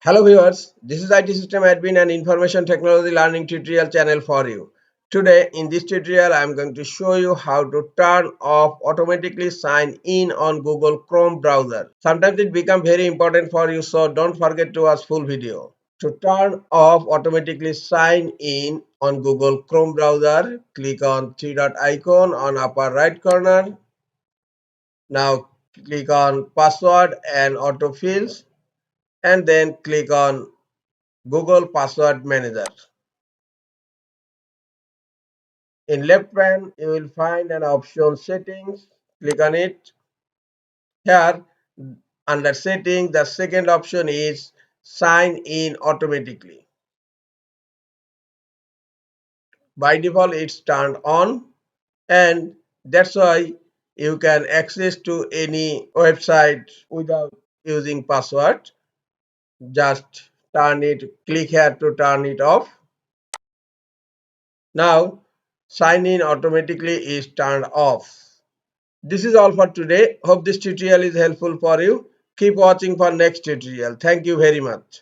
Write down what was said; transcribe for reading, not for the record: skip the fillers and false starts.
Hello viewers, this is IT System Admin and Information Technology Learning tutorial channel for you. Today in this tutorial I am going to show you how to turn off automatically sign in on Google Chrome browser. Sometimes it becomes very important for you, so don't forget to watch full video. To turn off automatically sign in on Google Chrome browser, click on three dot icon on upper right corner. Now click on password and autofills and then click on Google Password Manager. In left pane, you will find an option settings. Click on it. Here, under setting, the second option is sign in automatically. By default, it's turned on, and that's why you can access to any website without using password. Just click here to turn it off. Now, sign in automatically is turned off. This is all for today. Hope this tutorial is helpful for you. Keep watching for next tutorial. Thank you very much.